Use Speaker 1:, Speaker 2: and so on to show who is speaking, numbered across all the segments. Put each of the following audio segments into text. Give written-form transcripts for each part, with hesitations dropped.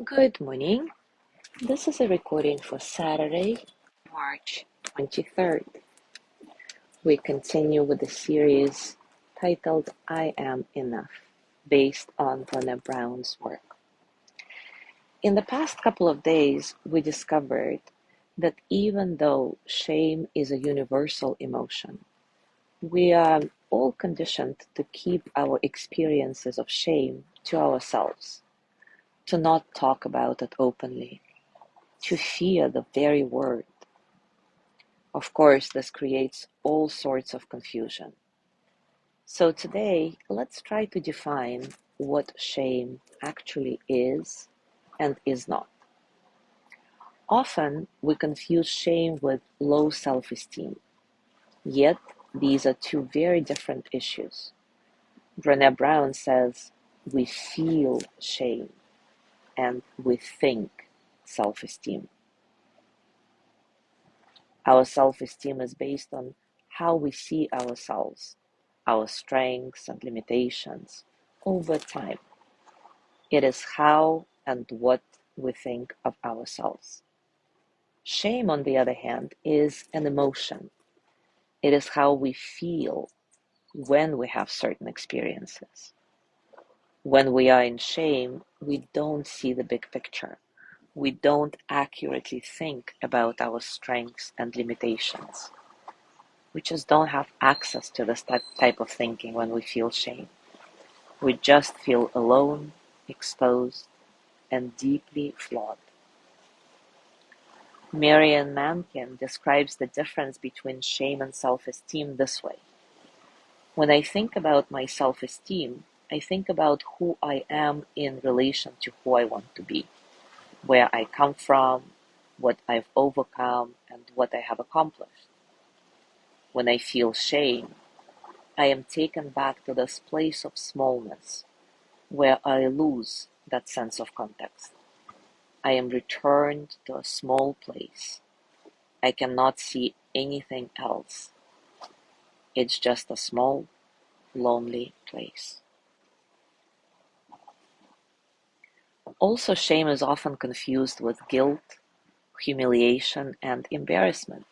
Speaker 1: Good morning. This is a recording for Saturday, March 23rd. We continue with the series titled I Am Enough, based on Brené Brown's work. In the past couple of days, we discovered that even though shame is a universal emotion, we are all conditioned to keep our experiences of shame to ourselves, to not talk about it openly, to fear the very word. Of course, this creates all sorts of confusion. So today, let's try to define what shame actually is and is not. Often, we confuse shame with low self-esteem, yet these are two very different issues. Brené Brown says we feel shame and we think self-esteem. Our self-esteem is based on how we see ourselves, our strengths and limitations over time. It is how and what we think of ourselves. Shame, on the other hand, is an emotion. It is how we feel when we have certain experiences. When we are in shame, we don't see the big picture. We don't accurately think about our strengths and limitations. We just don't have access to this type of thinking when we feel shame. We just feel alone, exposed, and deeply flawed. Marian Mankin describes the difference between shame and self-esteem this way. When I think about my self-esteem, I think about who I am in relation to who I want to be, where I come from, what I've overcome, and what I have accomplished. When I feel shame, I am taken back to this place of smallness, where I lose that sense of context. I am returned to a small place. I cannot see anything else. It's just a small, lonely place. Also, shame is often confused with guilt, humiliation, and embarrassment.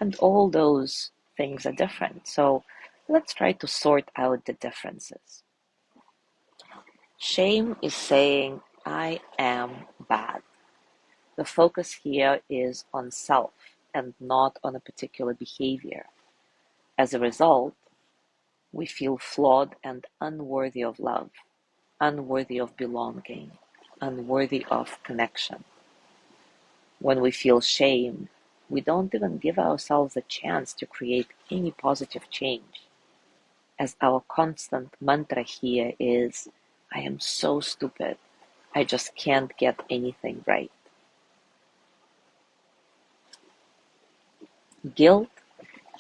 Speaker 1: And all those things are different. So let's try to sort out the differences. Shame is saying, I am bad. The focus here is on self and not on a particular behavior. As a result, we feel flawed and unworthy of love, unworthy of belonging, unworthy of connection. When we feel shame, we don't even give ourselves a chance to create any positive change, as our constant mantra here is, I am so stupid, I just can't get anything right. Guilt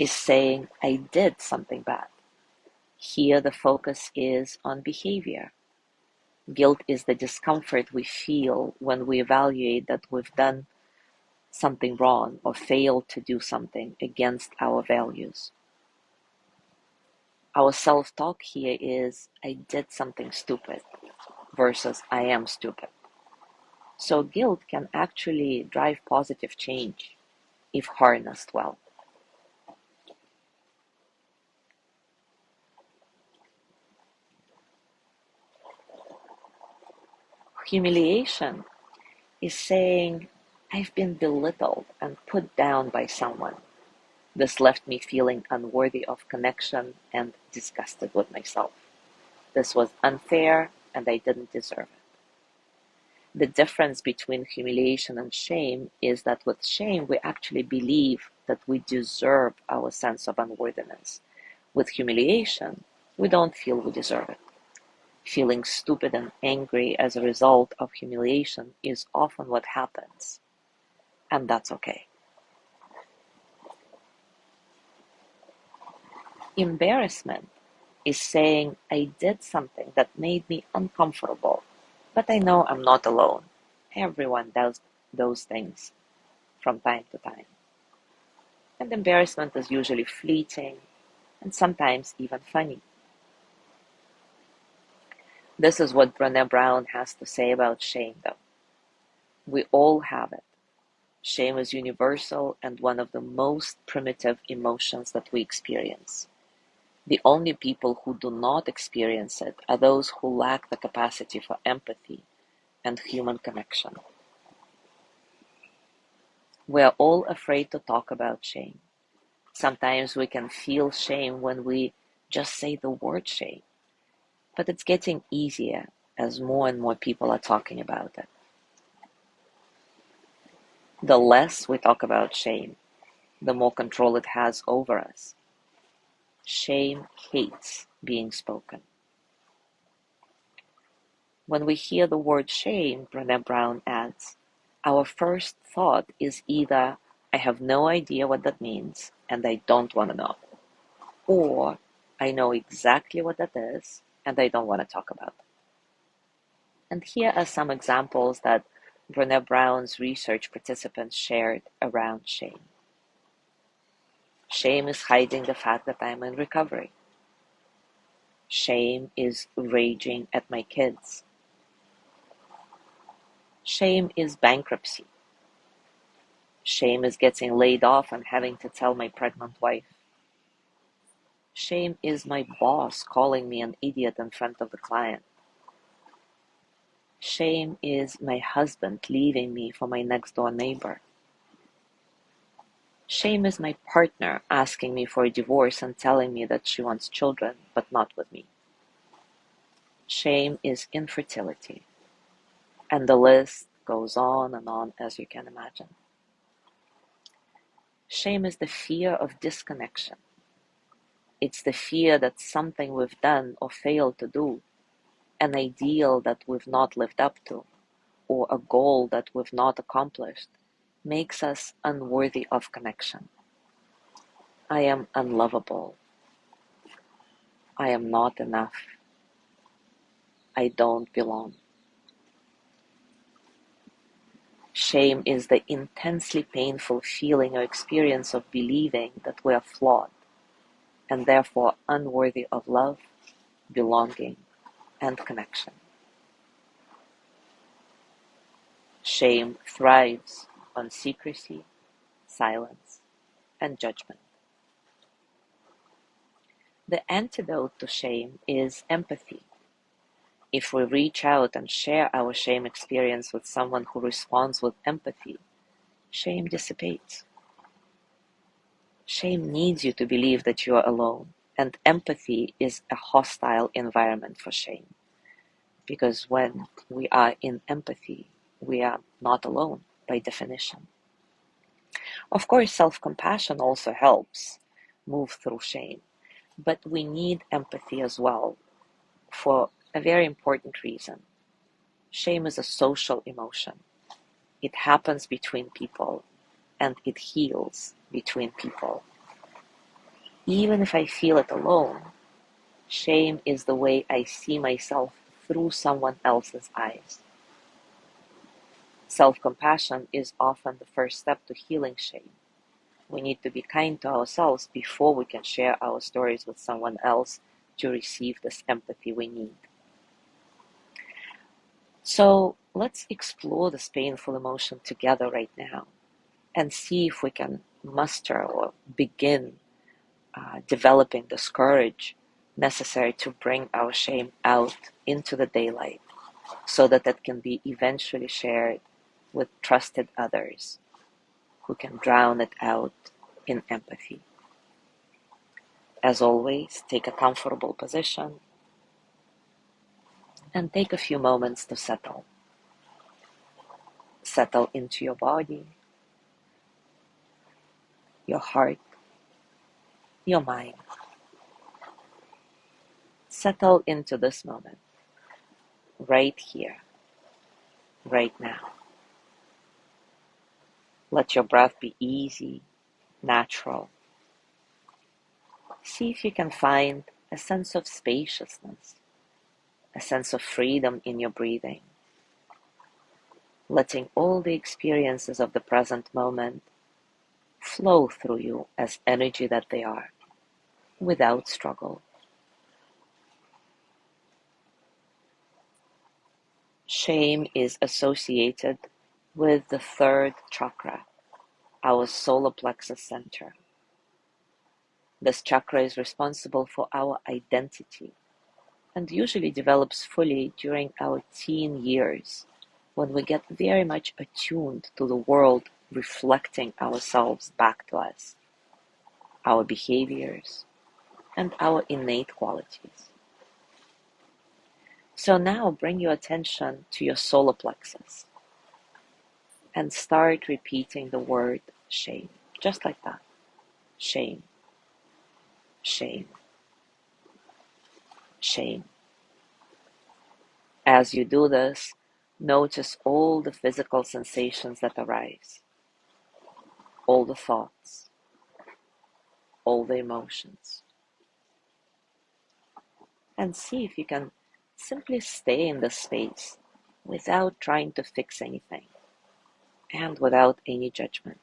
Speaker 1: is saying, I did something bad. Here the focus is on behavior. Guilt is the discomfort we feel when we evaluate that we've done something wrong or failed to do something against our values. Our self-talk here is, I did something stupid versus I am stupid. So guilt can actually drive positive change if harnessed well. Humiliation is saying, I've been belittled and put down by someone. This left me feeling unworthy of connection and disgusted with myself. This was unfair and I didn't deserve it. The difference between humiliation and shame is that with shame, we actually believe that we deserve our sense of unworthiness. With humiliation, we don't feel we deserve it. Feeling stupid and angry as a result of humiliation is often what happens, and that's okay. Embarrassment is saying, I did something that made me uncomfortable, but I know I'm not alone. Everyone does those things from time to time. And embarrassment is usually fleeting and sometimes even funny. This is what Brené Brown has to say about shame, though. We all have it. Shame is universal and one of the most primitive emotions that we experience. The only people who do not experience it are those who lack the capacity for empathy and human connection. We are all afraid to talk about shame. Sometimes we can feel shame when we just say the word shame, but it's getting easier as more and more people are talking about it. The less we talk about shame, the more control it has over us. Shame hates being spoken. When we hear the word shame, Brené Brown adds, our first thought is either, I have no idea what that means and I don't want to know, or I know exactly what that is and I don't want to talk about it. And here are some examples that Brené Brown's research participants shared around shame. Shame is hiding the fact that I'm in recovery. Shame is raging at my kids. Shame is bankruptcy. Shame is getting laid off and having to tell my pregnant wife. Shame is my boss calling me an idiot in front of the client. Shame is my husband leaving me for my next door neighbor. Shame is my partner asking me for a divorce and telling me that she wants children, but not with me. Shame is infertility. And the list goes on and on, as you can imagine. Shame is the fear of disconnection. It's the fear that something we've done or failed to do, an ideal that we've not lived up to, or a goal that we've not accomplished, makes us unworthy of connection. I am unlovable. I am not enough. I don't belong. Shame is the intensely painful feeling or experience of believing that we are flawed and therefore unworthy of love, belonging, and connection. Shame thrives on secrecy, silence, and judgment. The antidote to shame is empathy. If we reach out and share our shame experience with someone who responds with empathy, shame dissipates. Shame needs you to believe that you are alone, and empathy is a hostile environment for shame. Because when we are in empathy, we are not alone by definition. Of course, self-compassion also helps move through shame, but we need empathy as well for a very important reason. Shame is a social emotion. It happens between people and it heals between people. Even if I feel it alone, shame is the way I see myself through someone else's eyes. Self-compassion is often the first step to healing shame. We need to be kind to ourselves before we can share our stories with someone else to receive this empathy we need. So let's explore this painful emotion together right now and see if we can muster or begin developing this courage necessary to bring our shame out into the daylight so that it can be eventually shared with trusted others who can drown it out in empathy. As always, take a comfortable position and take a few moments to settle. Settle into your body, your heart, your mind. Settle into this moment, right here, right now. Let your breath be easy, natural. See if you can find a sense of spaciousness, a sense of freedom in your breathing, letting all the experiences of the present moment flow through you as energy that they are, without struggle. Shame is associated with the third chakra, our solar plexus center. This chakra is responsible for our identity and usually develops fully during our teen years, when we get very much attuned to the world reflecting ourselves back to us, our behaviors, and our innate qualities. So now bring your attention to your solar plexus and start repeating the word shame, just like that. Shame, shame, shame. As you do this, notice all the physical sensations that arise, all the thoughts, all the emotions, and see if you can simply stay in this space without trying to fix anything and without any judgment.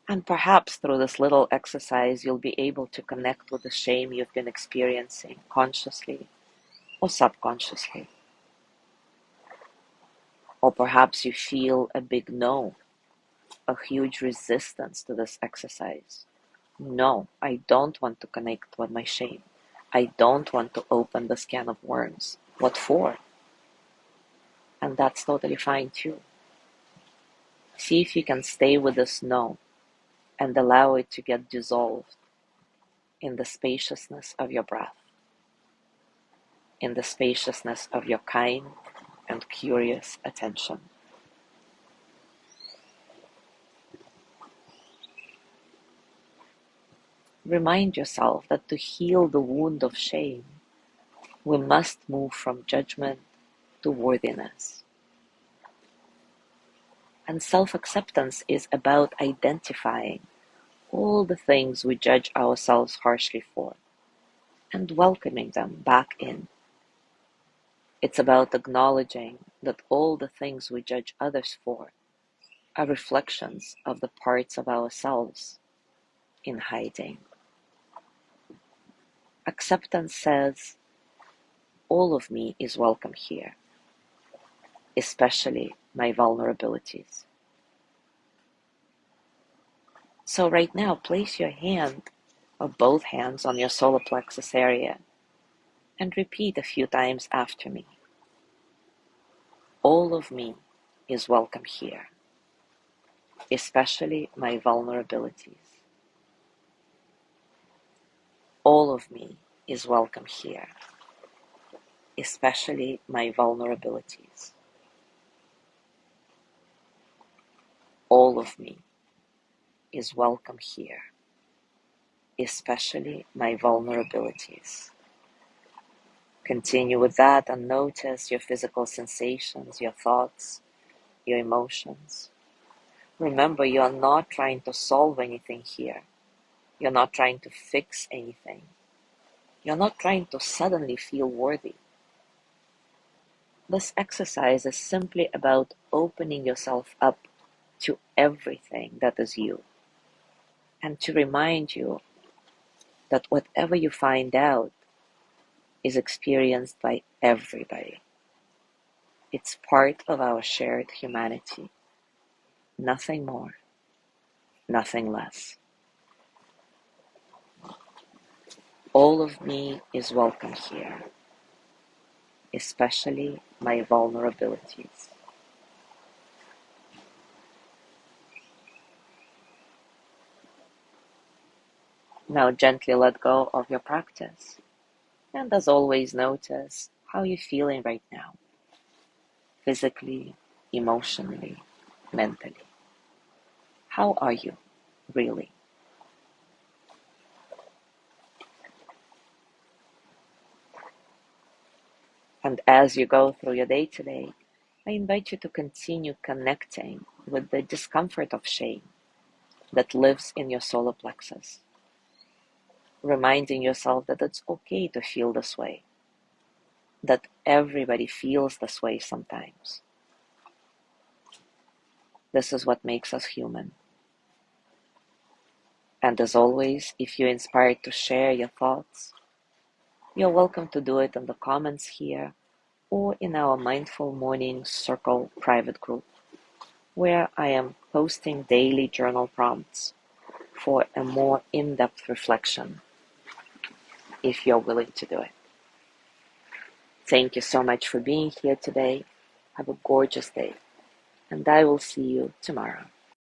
Speaker 1: And perhaps through this little exercise, you'll be able to connect with the shame you've been experiencing consciously or subconsciously. Or perhaps you feel a big no, a huge resistance to this exercise. No, I don't want to connect with my shame. I don't want to open this can of worms. What for? And that's totally fine too. See if you can stay with this no and allow it to get dissolved in the spaciousness of your breath, in the spaciousness of your kind and curious attention. Remind yourself that to heal the wound of shame, we must move from judgment to worthiness. And self-acceptance is about identifying all the things we judge ourselves harshly for and welcoming them back in. It's about acknowledging that all the things we judge others for are reflections of the parts of ourselves in hiding. Acceptance says, all of me is welcome here, especially my vulnerabilities. So right now, place your hand or both hands on your solar plexus area and repeat a few times after me. All of me is welcome here, especially my vulnerabilities. All of me is welcome here, especially my vulnerabilities. All of me is welcome here, especially my vulnerabilities. Continue with that and notice your physical sensations, your thoughts, your emotions. Remember, you are not trying to solve anything here. You're not trying to fix anything. You're not trying to suddenly feel worthy. This exercise is simply about opening yourself up to everything that is you, and to remind you that whatever you find out is experienced by everybody. It's part of our shared humanity. Nothing more, nothing less. All of me is welcome here, especially my vulnerabilities. Now gently let go of your practice. And as always, notice how you're feeling right now, physically, emotionally, mentally. How are you, really? And as you go through your day today, I invite you to continue connecting with the discomfort of shame that lives in your solar plexus, reminding yourself that it's okay to feel this way, that everybody feels this way sometimes. This is what makes us human. And as always, if you're inspired to share your thoughts, You're welcome to do it in the comments here or in our Mindful Morning Circle private group, where I am posting daily journal prompts for a more in-depth reflection, if you're willing to do it. Thank you so much for being here today. Have a gorgeous day, and I will see you tomorrow.